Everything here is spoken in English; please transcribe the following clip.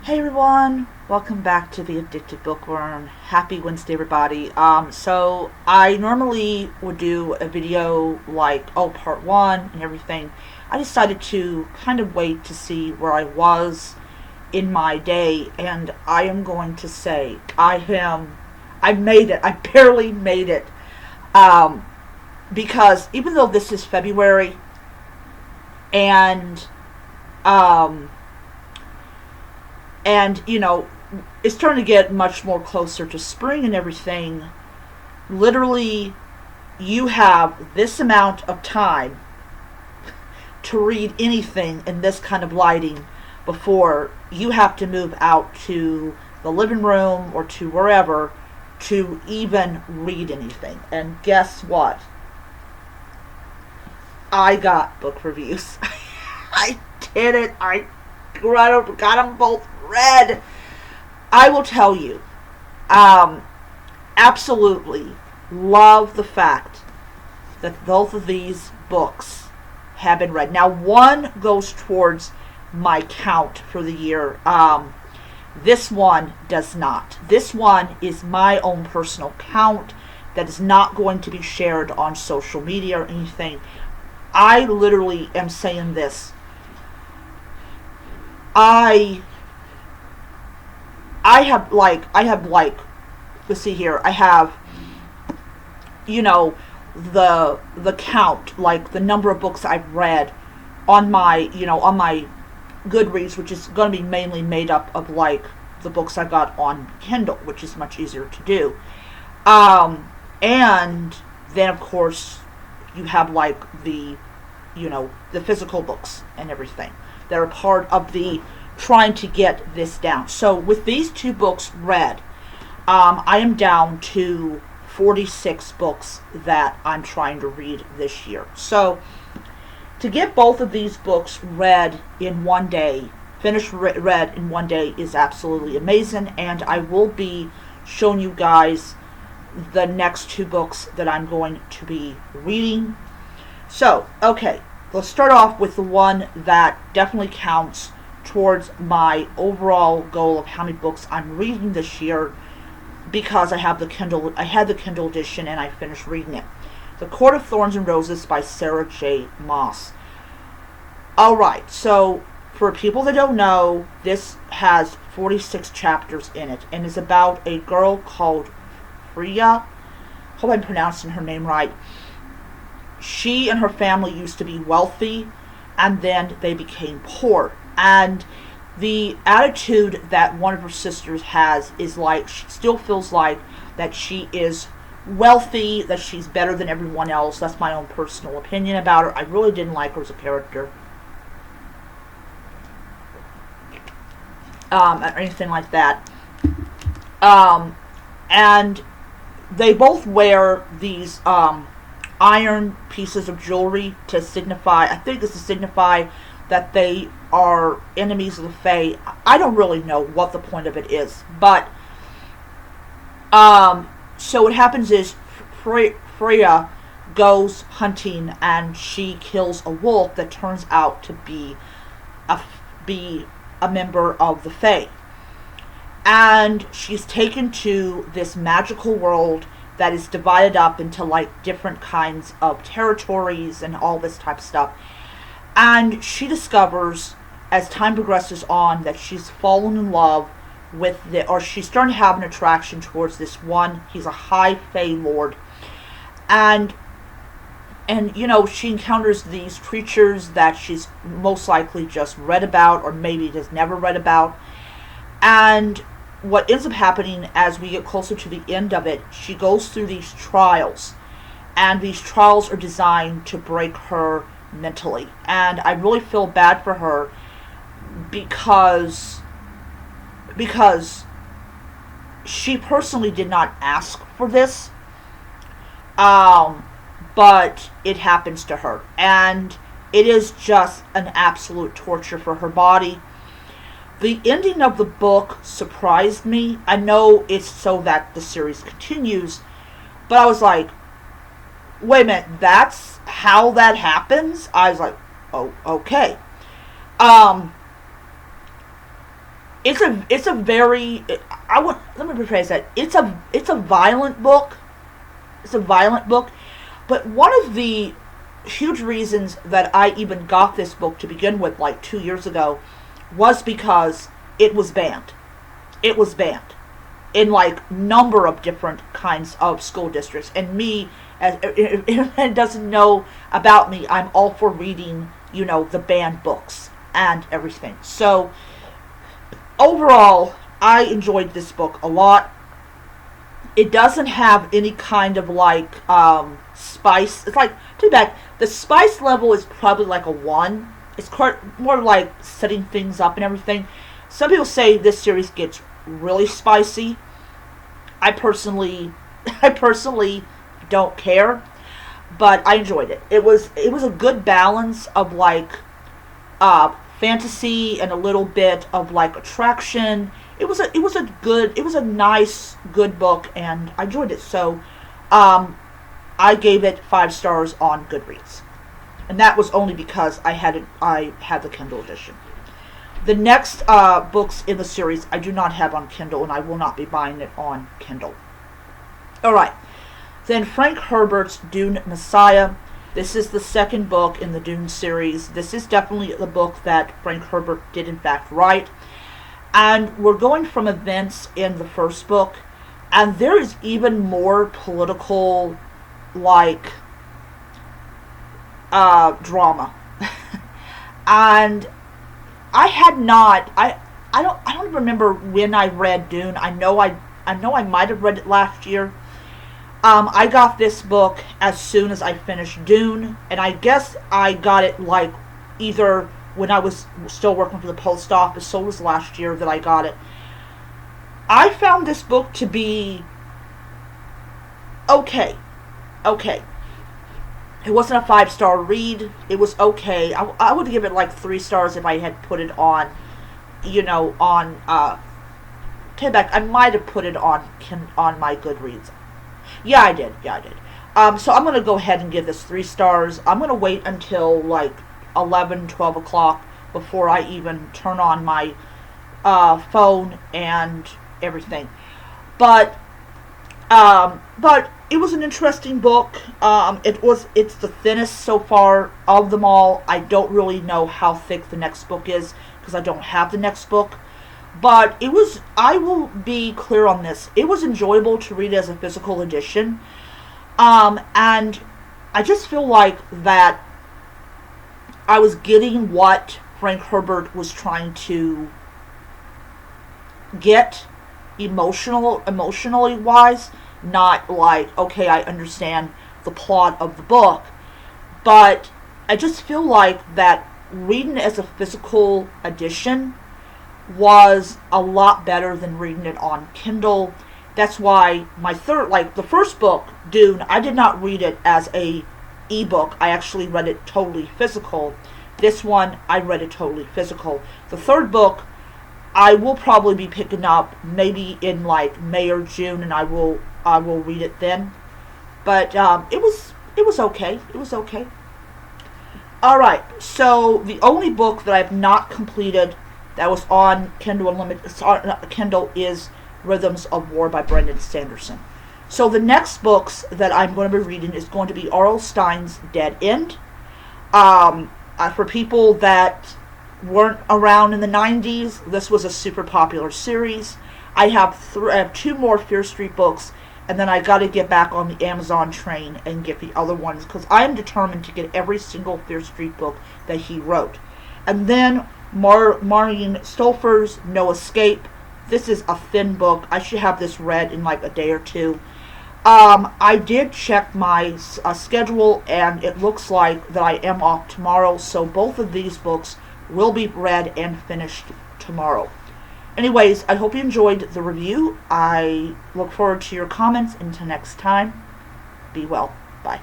Hey everyone, welcome back to the Addicted Bookworm. Happy Wednesday, everybody. So I normally would do a video like, part one and everything. I decided to kind of wait to see where I was in my day, and I am going to say I made it. I barely made it. Um, because even though this is February and, um, and it's starting to get much more closer to spring and everything. Literally, you have this amount of time to read anything in this kind of lighting before you have to move out to the living room or to wherever to even read anything. And guess what? I got book reviews. I did it. I got them both read. I will tell you, absolutely love the fact that both of these books have been read. Now, one goes towards my count for the year. This one does not. This one is my own personal count that is not going to be shared on social media or anything. I literally am saying this. I have let's see here. I have the count, like the number of books I've read on my Goodreads, which is going to be mainly made up of like the books I got on Kindle, which is much easier to do. And then of course you have like the physical books and everything that are part of the trying to get this down. So with these two books read, I am down to 46 books that I'm trying to read this year. So to get both of these books read in one day, read in one day, is absolutely amazing. And I will be showing you guys the next two books that I'm going to be reading. So, okay, let's start off with the one that definitely counts towards my overall goal of how many books I'm reading this year, because I had the Kindle edition and I finished reading it. The Court of Thorns and Roses by Sarah J. Maas. Alright, so for people that don't know, this has 46 chapters in it and is about a girl called Freya. Hope I'm pronouncing her name right. She and her family used to be wealthy, and then they became poor. And the attitude that one of her sisters has is like, she still feels like that she is wealthy, that she's better than everyone else. That's my own personal opinion about her. I really didn't like her as a character. Or anything like that. And they both wear these iron pieces of jewelry to signify, I think this is signify that they are enemies of the Fae. I don't really know what the point of it is, but so what happens is Freya goes hunting and she kills a wolf that turns out to be a member of the Fae. And she's taken to this magical world that is divided up into like different kinds of territories and all this type of stuff. And she discovers, as time progresses on, that she's fallen in love with or she's starting to have an attraction towards this one. He's a high Fae lord. And she encounters these creatures that she's most likely just read about or maybe has never read about. And what ends up happening as we get closer to the end of it, she goes through these trials. And these trials are designed to break her mentally. And I really feel bad for her because she personally did not ask for this. But it happens to her. And it is just an absolute torture for her body. The ending of the book surprised me. I know it's so that the series continues, but I was like, wait a minute, that's how that happens? I was like, oh, okay. it's a very, I want, let me rephrase that. It's a violent book. It's a violent book, but one of the huge reasons that I even got this book to begin with, like 2 years ago, was because it was banned. It was banned in like number of different kinds of school districts. And me, as if anyone doesn't know about me, I'm all for reading, the banned books and everything. So overall, I enjoyed this book a lot. It doesn't have any kind of like spice. It's like, too bad. The spice level is probably like a 1. It's more like setting things up and everything. Some people say this series gets really spicy. I personally don't care, but I enjoyed it. It was a good balance of like fantasy and a little bit of like attraction. It was a nice, good book, and I enjoyed it. So, I gave it 5 stars on Goodreads, and that was only because I had the Kindle edition. The next books in the series I do not have on Kindle, and I will not be buying it on Kindle. All right, then Frank Herbert's Dune Messiah. This is the second book in the Dune series. This is definitely the book that Frank Herbert did in fact write. And we're going from events in the first book, and there is even more political, like, drama. And I don't remember when I read Dune. I know I might have read it last year. I got this book as soon as I finished Dune, and I guess I got it like either when I was still working for the post office, so it was last year that I got it. I found this book to be okay. Okay. It wasn't a 5-star read. It was okay. I would give it like 3 stars if I had put it on, take it back, I might have put it on my Goodreads. Yeah, I did. So I'm going to go ahead and give this 3 stars. I'm going to wait until like 11, 12 o'clock before I even turn on my phone and everything. But it was an interesting book. It's the thinnest so far of them all. I don't really know how thick the next book is because I don't have the next book. But I will be clear on this, it was enjoyable to read as a physical edition. And I just feel like that I was getting what Frank Herbert was trying to get emotionally wise. Not like, okay, I understand the plot of the book, but I just feel like that reading as a physical edition was a lot better than reading it on Kindle. That's why the first book, Dune, I did not read it as a ebook. I actually read it totally physical. This one, I read it totally physical. The third book, I will probably be picking up maybe in like May or June, and I will read it then. But it was okay. It was okay. All right. So the only book that I have not completed that was on Kindle Unlimited, Kindle, is Rhythms of War by Brandon Sanderson. So the next books that I'm going to be reading is going to be R.L. Stine's Dead End. For people that weren't around in the 90s, this was a super popular series. I have 2 more Fear Street books, and then I got to get back on the Amazon train and get the other ones, because I am determined to get every single Fear Street book that he wrote. And then Maureen Stolfer's No Escape. This is a thin book. I should have this read in like a day or 2. I did check my schedule, and it looks like that I am off tomorrow, so both of these books will be read and finished tomorrow. Anyways, I hope you enjoyed the review. I look forward to your comments. Until next time, be well. Bye.